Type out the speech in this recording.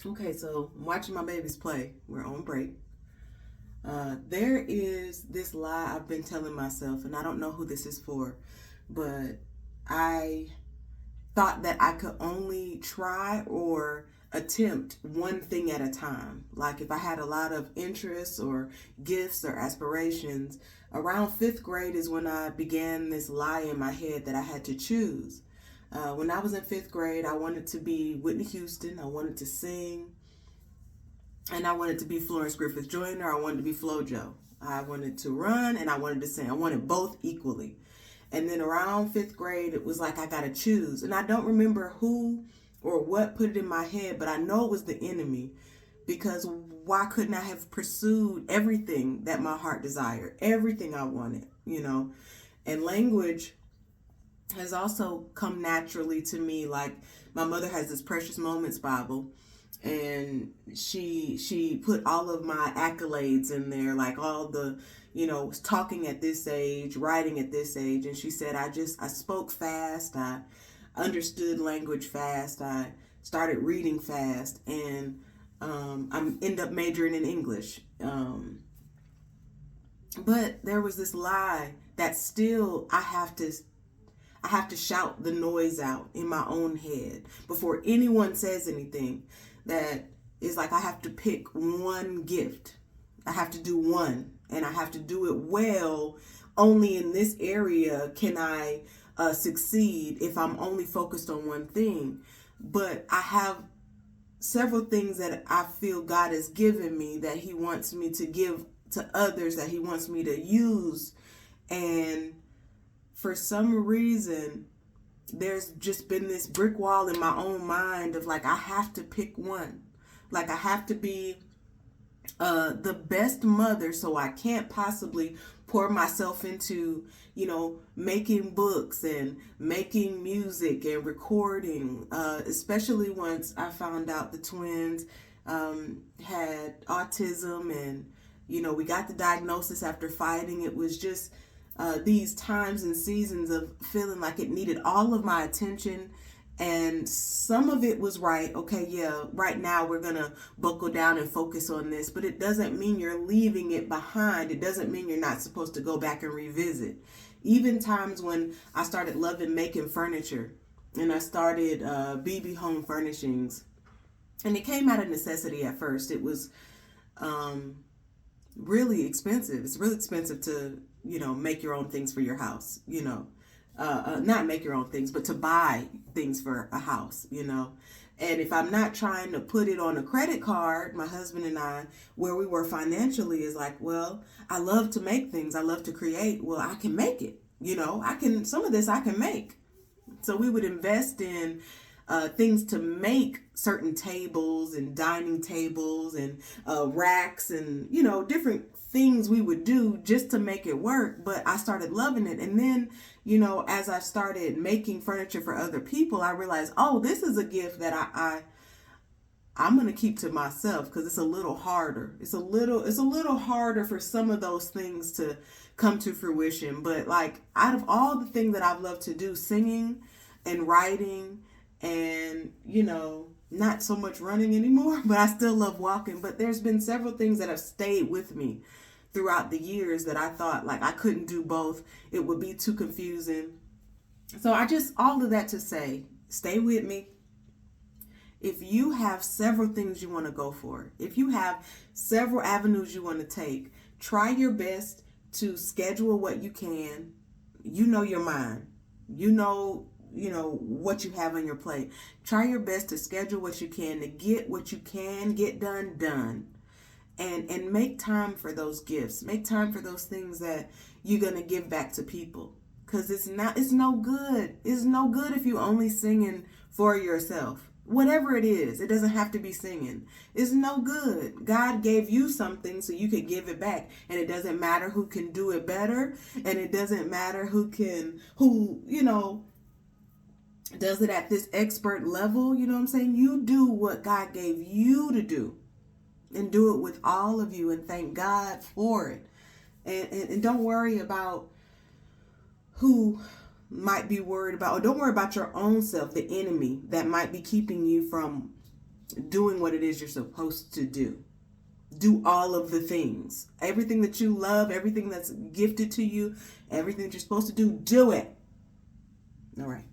Okay, so I'm watching my babies play. We're on break. There is this lie I've been telling myself, and I don't know who this is for, but I thought that I could only try or attempt one thing at a time. Like if I had a lot of interests or gifts or aspirations, around fifth grade is when I began this lie in my head that I had to choose. When I was in fifth grade, I wanted to be Whitney Houston, I wanted to sing, and I wanted to be Florence Griffith Joyner, I wanted to be FloJo. I wanted to run and I wanted to sing. I wanted both equally. And then around fifth grade, it was like I got to choose. And I don't remember who or what put it in my head, but I know it was the enemy, because why couldn't I have pursued everything that my heart desired, everything I wanted, you know? And language has also come naturally to me. Like my mother has this Precious Moments Bible, and she put all of my accolades in there, like all the, talking at this age, writing at this age. And she said I spoke fast, I understood language fast, I started reading fast, and I end up majoring in English. But there was this lie that still I have to shout the noise out in my own head before anyone says anything. That is like I have to pick one gift. I have to do one, and I have to do it well. Only in this area can I succeed if I'm only focused on one thing. But I have several things that I feel God has given me that He wants me to give to others, that He wants me to use. And for some reason, there's just been this brick wall in my own mind of like, I have to pick one. Like, I have to be the best mother, so I can't possibly pour myself into, making books and making music and recording, especially once I found out the twins had autism, and, we got the diagnosis after fighting. It was just these times and seasons of feeling like it needed all of my attention. And some of it was right. Okay, yeah, right now we're going to buckle down and focus on this. But it doesn't mean you're leaving it behind. It doesn't mean you're not supposed to go back and revisit. Even times when I started loving making furniture, and I started BB Home Furnishings. And it came out of necessity at first. It was really expensive. It's really expensive to, make your own things for your house, not make your own things, but to buy things for a house, And if I'm not trying to put it on a credit card, my husband and I, where we were financially is like, well, I love to make things. I love to create. Well, I can make it, some of this I can make. So we would invest in things to make certain tables and dining tables and racks and, different things we would do just to make it work. But I started loving it. And then, as I started making furniture for other people, I realized, oh, this is a gift that I'm going to keep to myself, because it's a little harder. It's a little harder for some of those things to come to fruition. But like, out of all the things that I've loved to do, singing and writing and, not so much running anymore, but I still love walking. But there's been several things that have stayed with me throughout the years that I thought like I couldn't do both. It would be too confusing. So all of that to say, stay with me. If you have several things you want to go for, if you have several avenues you want to take, try your best to schedule what you can. Your mind. What you have on your plate. Try your best to schedule what you can, to get what you can get done. And make time for those gifts. Make time for those things that you're going to give back to people. Because it's no good. It's no good if you only singing for yourself. Whatever it is, it doesn't have to be singing. It's no good. God gave you something so you could give it back. And it doesn't matter who can do it better. And it doesn't matter who does it at this expert level. You know what I'm saying? You do what God gave you to do. And do it with all of you, and thank God for it. And don't worry about who might be worried about, or don't worry about your own self, the enemy that might be keeping you from doing what it is you're supposed to do. Do all of the things. Everything that you love, everything that's gifted to you, everything that you're supposed to do, do it. All right.